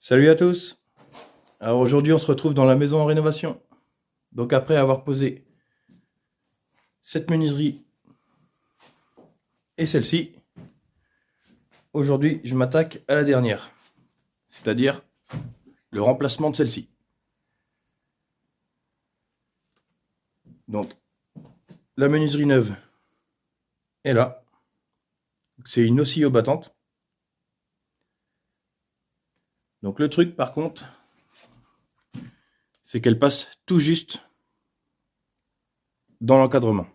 Salut à tous. Alors aujourd'hui on se retrouve dans la maison en rénovation. Donc après avoir posé cette menuiserie et celle-ci, aujourd'hui je m'attaque à la dernière. C'est-à-dire le remplacement de celle-ci. Donc la menuiserie neuve est là. C'est une oscillo battante. Donc le truc par contre, c'est qu'elle passe tout juste dans l'encadrement.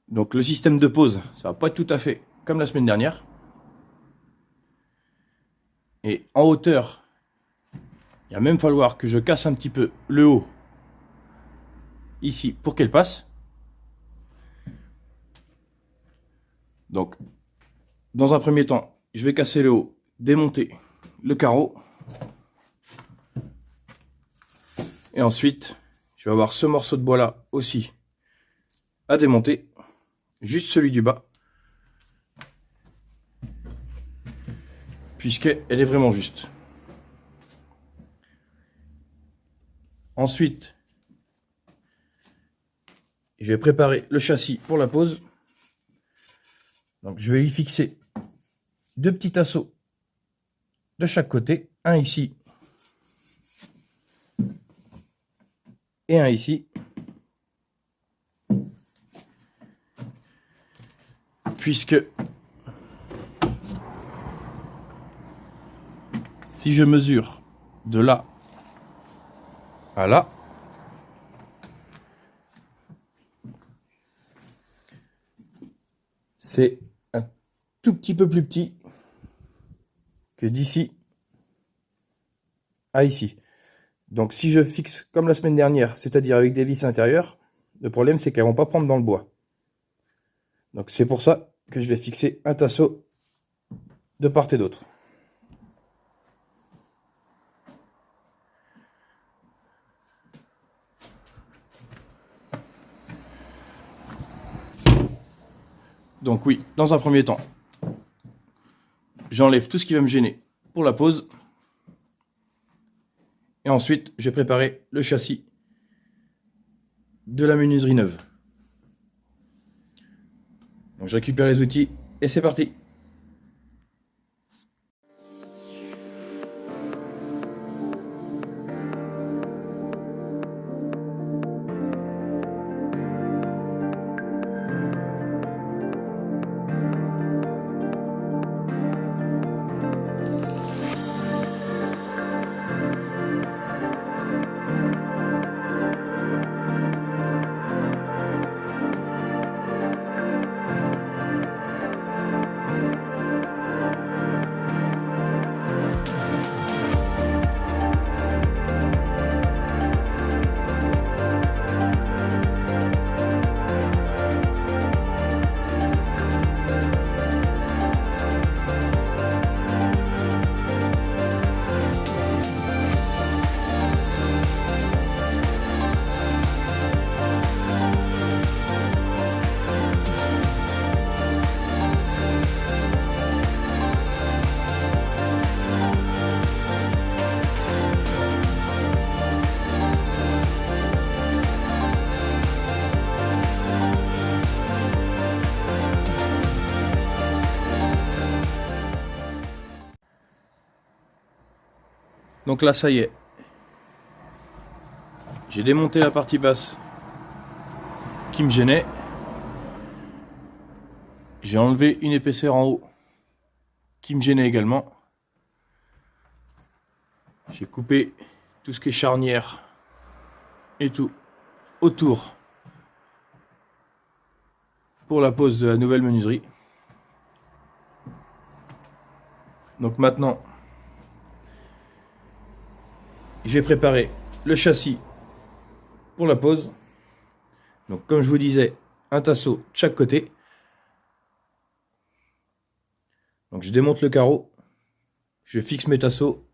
Donc le système de pose, ça va pas être tout à fait comme la semaine dernière. Et en hauteur, il va même falloir que je casse un petit peu le haut ici pour qu'elle passe. Donc dans un premier temps, je vais casser le haut, démonter le carreau. Et ensuite, je vais avoir ce morceau de bois là aussi à démonter. Juste celui du bas. Puisqu'elle est vraiment juste. Ensuite, je vais préparer le châssis pour la pose. Donc je vais y fixer deux petits tasseaux de chaque côté. Un ici et un ici. Puisque si je mesure de là à là, c'est un tout petit peu plus petit que d'ici à ici. Donc si je fixe comme la semaine dernière, c'est-à-dire avec des vis intérieures, le problème c'est qu'elles ne vont pas prendre dans le bois. Donc c'est pour ça que je vais fixer un tasseau de part et d'autre. Donc oui, dans un premier temps, j'enlève tout ce qui va me gêner pour la pose. Et ensuite, je vais préparer le châssis de la menuiserie neuve. Donc je récupère les outils et c'est parti. Donc là, ça y est. J'ai démonté la partie basse qui me gênait. J'ai enlevé une épaisseur en haut qui me gênait également. J'ai coupé tout ce qui est charnière et tout autour pour la pose de la nouvelle menuiserie. Donc maintenant, je vais préparer le châssis pour la pose. Donc comme je vous disais, un tasseau de chaque côté. Donc je démonte le carreau, je fixe mes tasseaux,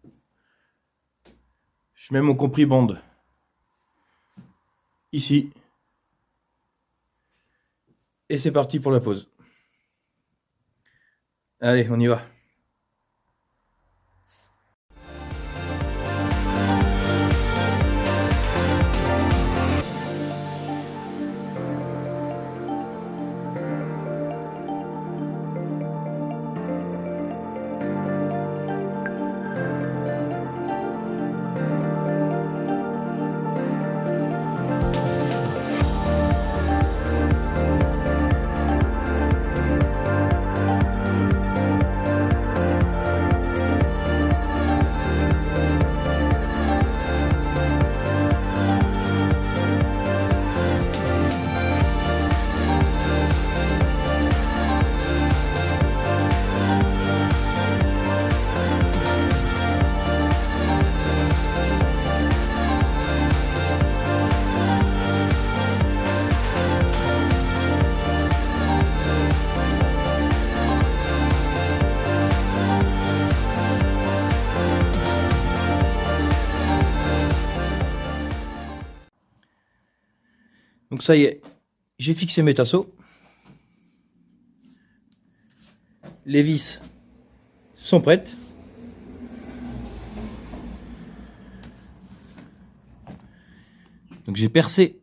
je mets mon compris bande ici. Et c'est parti pour la pose. Allez, on y va. Donc ça y est, j'ai fixé mes tasseaux. Les vis sont prêtes. Donc j'ai percé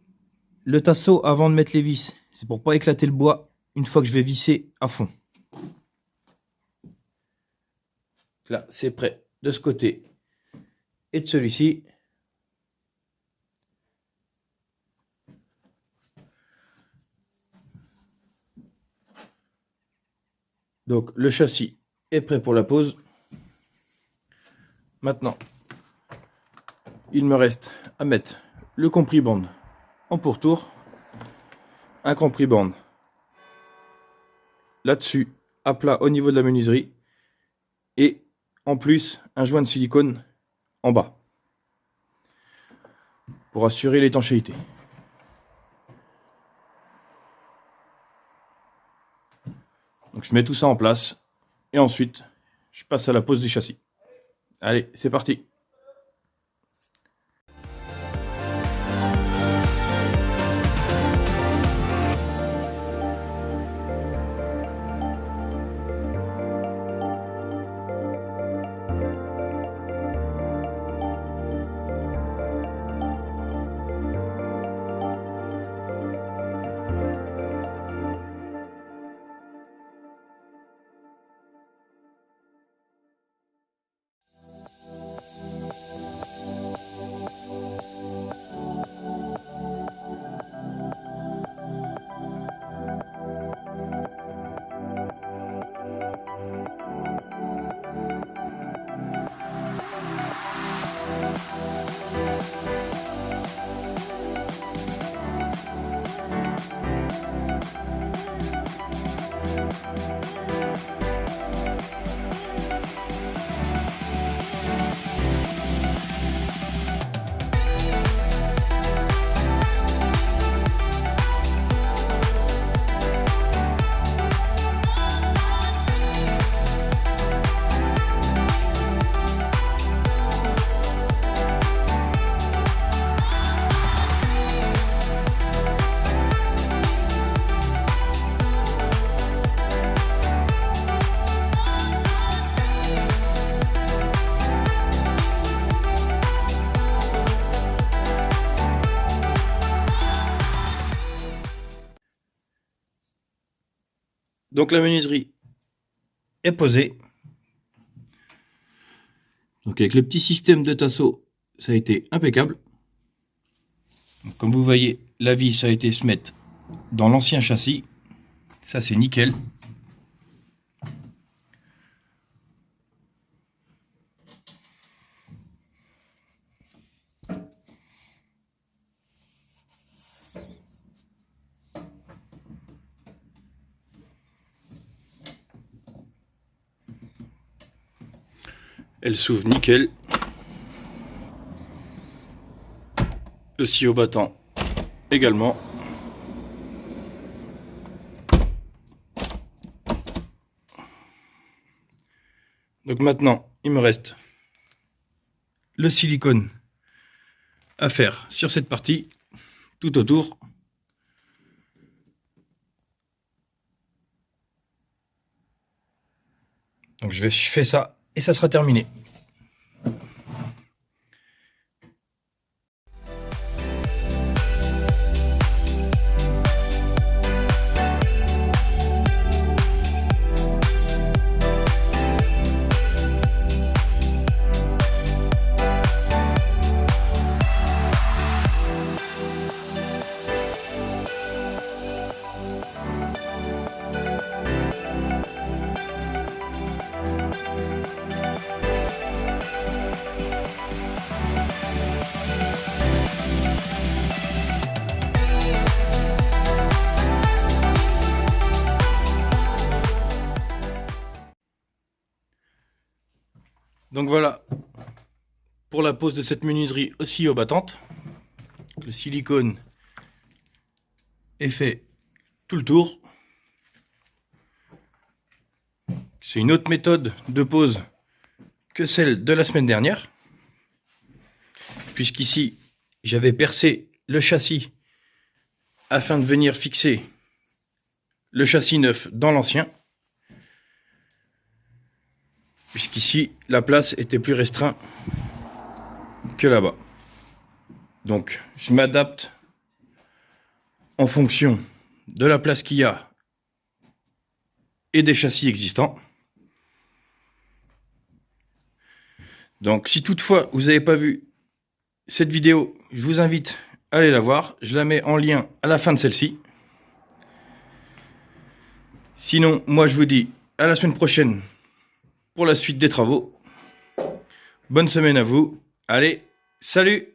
le tasseau avant de mettre les vis. C'est pour pas éclater le bois une fois que je vais visser à fond. Là, c'est prêt de ce côté et de celui-ci. Donc le châssis est prêt pour la pose. Maintenant, il me reste à mettre le compris-bande en pourtour, un compris-bande là-dessus, à plat au niveau de la menuiserie, et en plus un joint de silicone en bas pour assurer l'étanchéité. Donc je mets tout ça en place et ensuite je passe à la pose du châssis. Allez, c'est parti! Donc la menuiserie est posée. Donc avec le petit système de tasseau, ça a été impeccable. Donc, comme vous voyez, la vis a été se mettre dans l'ancien châssis. Ça c'est nickel. Elle s'ouvre nickel. Le scie au battant également. Donc maintenant, il me reste le silicone à faire sur cette partie, tout autour. Donc je fais ça et ça sera terminé. Donc voilà pour la pose de cette menuiserie aussi au battante. Le silicone est fait tout le tour. C'est une autre méthode de pose que celle de la semaine dernière, puisqu'ici j'avais percé le châssis afin de venir fixer le châssis neuf dans l'ancien. Puisqu'ici, la place était plus restreinte que là-bas. Donc, je m'adapte en fonction de la place qu'il y a et des châssis existants. Donc, si toutefois vous n'avez pas vu cette vidéo, je vous invite à aller la voir. Je la mets en lien à la fin de celle-ci. Sinon, moi je vous dis à la semaine prochaine pour la suite des travaux. Bonne semaine à vous. Allez, salut!